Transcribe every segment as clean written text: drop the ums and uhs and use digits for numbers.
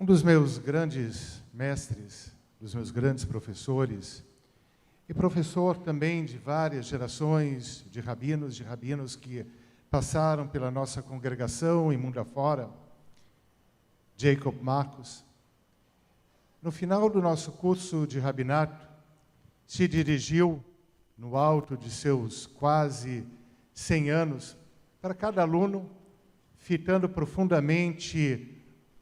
Um dos meus grandes mestres, dos meus grandes professores, e professor também de várias gerações de rabinos que passaram pela nossa congregação e mundo afora, Jacob Marcus. No final do nosso curso de rabinato, se dirigiu, no alto de seus quase 100 anos, para cada aluno, fitando profundamente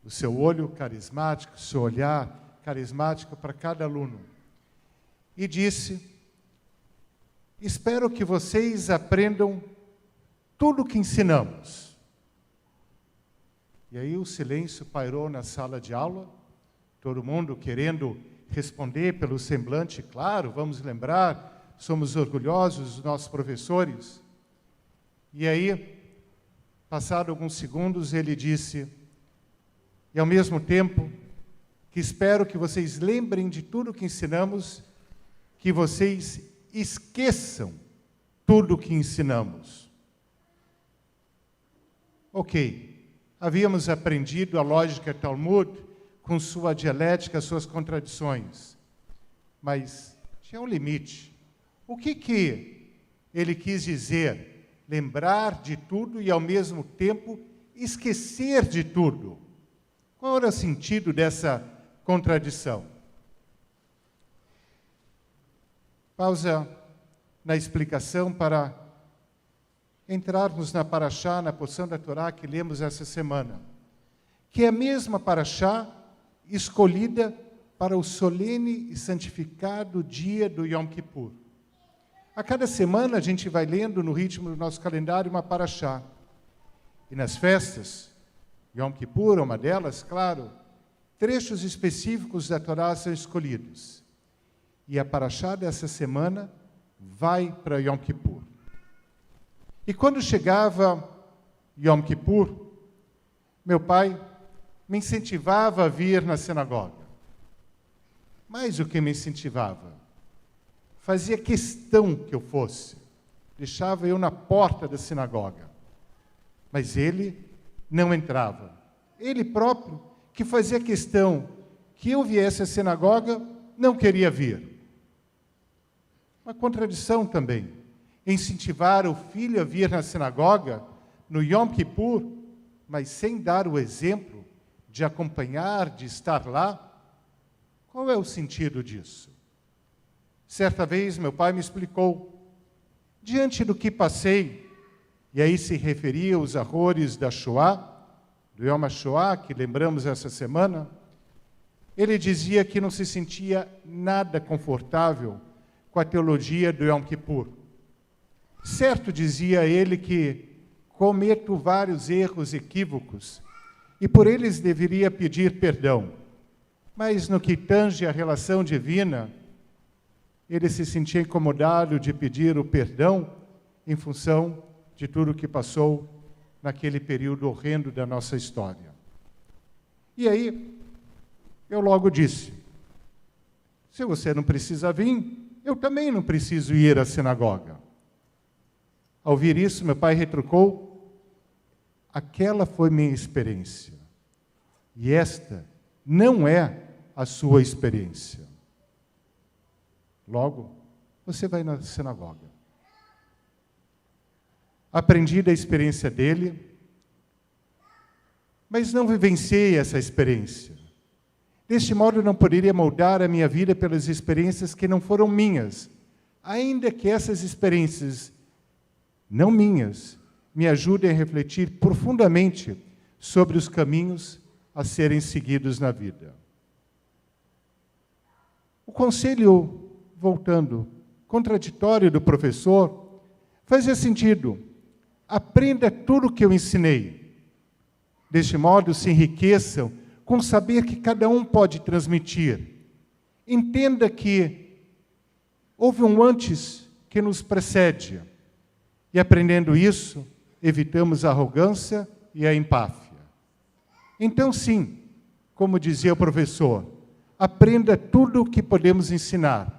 o seu olho carismático, o seu olhar carismático para cada aluno. E disse: espero que vocês aprendam tudo o que ensinamos. E aí o silêncio pairou na sala de aula, todo mundo querendo responder pelo semblante, claro, vamos lembrar, somos orgulhosos dos nossos professores. E aí, passado alguns segundos, ele disse: e ao mesmo tempo, que espero que vocês lembrem de tudo que ensinamos, que vocês esqueçam tudo o que ensinamos. Ok, havíamos aprendido a lógica Talmud com sua dialética, suas contradições, mas tinha um limite. O que ele quis dizer? Lembrar de tudo e, ao mesmo tempo, esquecer de tudo. Qual era o sentido dessa contradição? Pausa na explicação para entrarmos na paraxá, na porção da Torá que lemos essa semana, que é a mesma paraxá escolhida para o solene e santificado dia do Yom Kippur. A cada semana a gente vai lendo no ritmo do nosso calendário uma paraxá. E nas festas, Yom Kippur é uma delas, claro, trechos específicos da Torá são escolhidos. E a paraxá dessa semana vai para Yom Kippur. E quando chegava Yom Kippur, meu pai me incentivava a vir na sinagoga. Mais do que me incentivava, fazia questão que eu fosse. Deixava eu na porta da sinagoga. Mas ele não entrava. Ele próprio, que fazia questão que eu viesse à sinagoga, não queria vir. Uma contradição também. Incentivar o filho a vir na sinagoga no Yom Kippur, mas sem dar o exemplo de acompanhar, de estar lá. Qual é o sentido disso? Certa vez meu pai me explicou, diante do que passei, e aí se referia aos horrores da Shoah, do Yom HaShoah, que lembramos essa semana, ele dizia que não se sentia nada confortável com a teologia do Yom Kippur. Certo, dizia ele, que cometo vários erros equívocos e por eles deveria pedir perdão. Mas no que tange a relação divina, ele se sentia incomodado de pedir o perdão em função de tudo o que passou naquele período horrendo da nossa história. E aí, eu logo disse: se você não precisa vir, eu também não preciso ir à sinagoga. Ao ouvir isso, meu pai retrucou: aquela foi minha experiência. E esta não é a sua experiência. Logo, você vai na sinagoga. Aprendi da experiência dele, mas não vivenciei essa experiência. Deste modo, não poderia moldar a minha vida pelas experiências que não foram minhas, ainda que essas experiências não minhas me ajudem a refletir profundamente sobre os caminhos a serem seguidos na vida. O conselho, voltando, contraditório do professor, fazia sentido. Aprenda tudo o que eu ensinei. Deste modo, se enriqueçam com saber que cada um pode transmitir. Entenda que houve um antes que nos precede. E aprendendo isso, evitamos a arrogância e a empáfia. Então, sim, como dizia o professor, aprenda tudo o que podemos ensinar.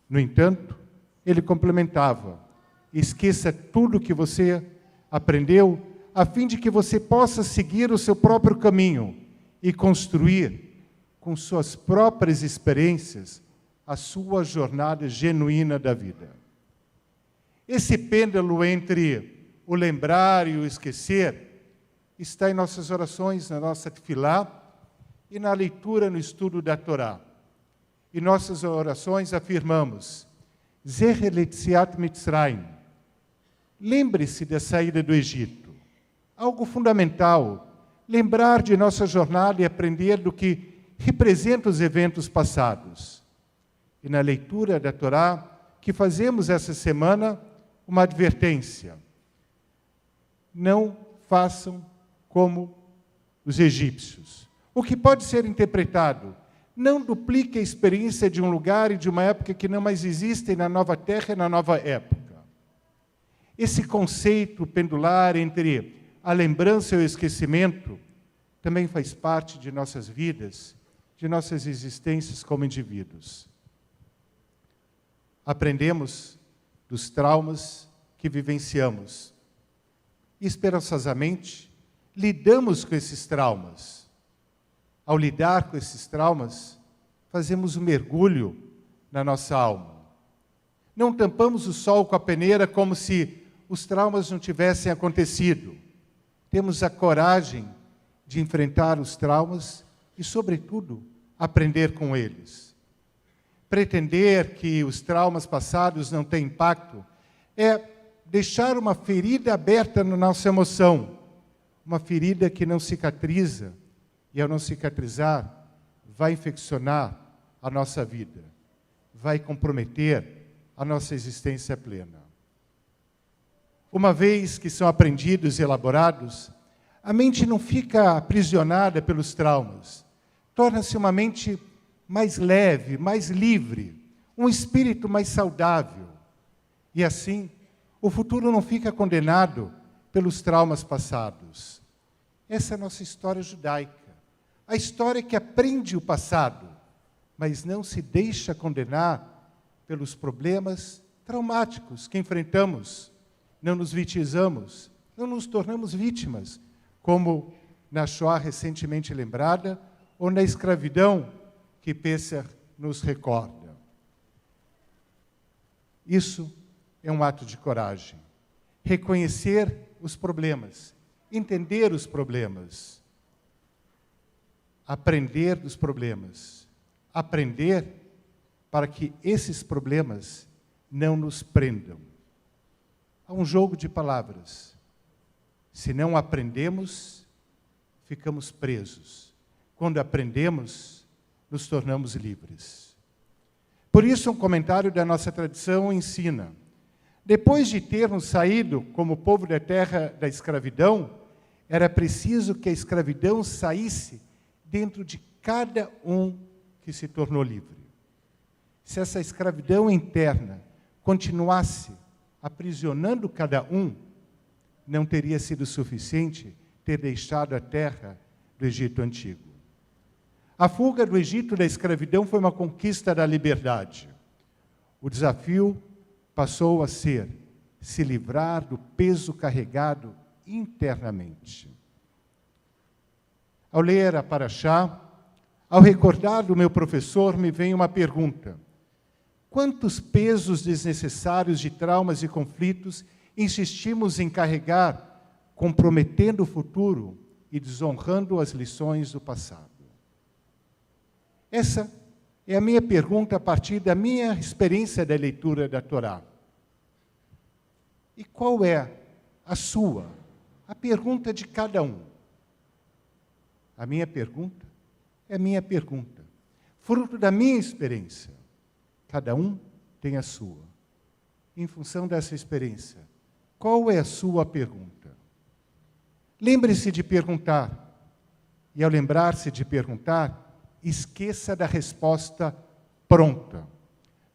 No entanto, ele complementava: esqueça tudo o que você aprendeu, a fim de que você possa seguir o seu próprio caminho e construir, com suas próprias experiências, a sua jornada genuína da vida. Esse pêndulo entre o lembrar e o esquecer está em nossas orações, na nossa tefilá e na leitura no estudo da Torá. Em nossas orações afirmamos: Zecher Letziat Mitzrayim. Lembre-se da saída do Egito. Algo fundamental, lembrar de nossa jornada e aprender do que representa os eventos passados. E na leitura da Torá, que fazemos essa semana, uma advertência: não façam como os egípcios. O que pode ser interpretado: não duplique a experiência de um lugar e de uma época que não mais existem na nova terra e na nova época. Esse conceito pendular entre a lembrança e o esquecimento também faz parte de nossas vidas, de nossas existências como indivíduos. Aprendemos dos traumas que vivenciamos. E, esperançosamente, lidamos com esses traumas. Ao lidar com esses traumas, fazemos um mergulho na nossa alma. Não tampamos o sol com a peneira como se os traumas não tivessem acontecido. Temos a coragem de enfrentar os traumas e, sobretudo, aprender com eles. Pretender que os traumas passados não têm impacto é deixar uma ferida aberta na nossa emoção, uma ferida que não cicatriza, e ao não cicatrizar, vai infeccionar a nossa vida, vai comprometer a nossa existência plena. Uma vez que são aprendidos e elaborados, a mente não fica aprisionada pelos traumas, torna-se uma mente mais leve, mais livre, um espírito mais saudável. E assim, o futuro não fica condenado pelos traumas passados. Essa é a nossa história judaica. A história que aprende o passado, mas não se deixa condenar pelos problemas traumáticos que enfrentamos. Não nos vitimizamos, não nos tornamos vítimas, como na Shoah recentemente lembrada, ou na escravidão que Pesach nos recorda. Isso é um ato de coragem. Reconhecer os problemas, entender os problemas, aprender dos problemas, aprender para que esses problemas não nos prendam. Há um jogo de palavras. Se não aprendemos, ficamos presos. Quando aprendemos, nos tornamos livres. Por isso, um comentário da nossa tradição ensina: depois de termos saído como povo da terra da escravidão, era preciso que a escravidão saísse dentro de cada um que se tornou livre. Se essa escravidão interna continuasse aprisionando cada um, não teria sido suficiente ter deixado a terra do Egito Antigo. A fuga do Egito da escravidão foi uma conquista da liberdade. O desafio passou a ser se livrar do peso carregado internamente. Ao ler a Parashá, ao recordar do meu professor, me vem uma pergunta: quantos pesos desnecessários de traumas e conflitos insistimos em carregar, comprometendo o futuro e desonrando as lições do passado? Essa é a minha pergunta a partir da minha experiência da leitura da Torá. E qual é a sua? A pergunta de cada um. A minha pergunta é a minha pergunta, fruto da minha experiência. Cada um tem a sua. Em função dessa experiência, qual é a sua pergunta? Lembre-se de perguntar. E ao lembrar-se de perguntar, esqueça da resposta pronta,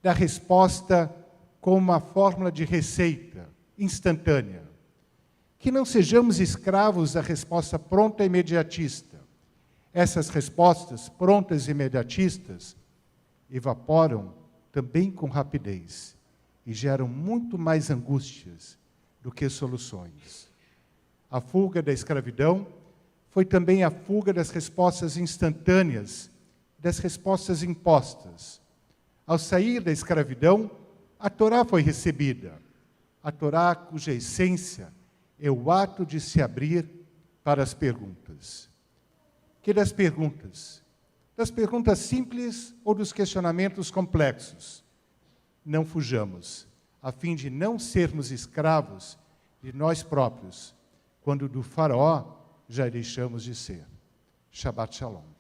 da resposta como uma fórmula de receita instantânea. Que não sejamos escravos da resposta pronta e imediatista. Essas respostas prontas e imediatistas evaporam também com rapidez e geram muito mais angústias do que soluções. A fuga da escravidão foi também a fuga das respostas instantâneas, das respostas impostas. Ao sair da escravidão, a Torá foi recebida. A Torá cuja essência é o ato de se abrir para as perguntas. Que das perguntas simples ou dos questionamentos complexos, não fujamos, a fim de não sermos escravos de nós próprios, quando do faraó já deixamos de ser. Shabbat Shalom.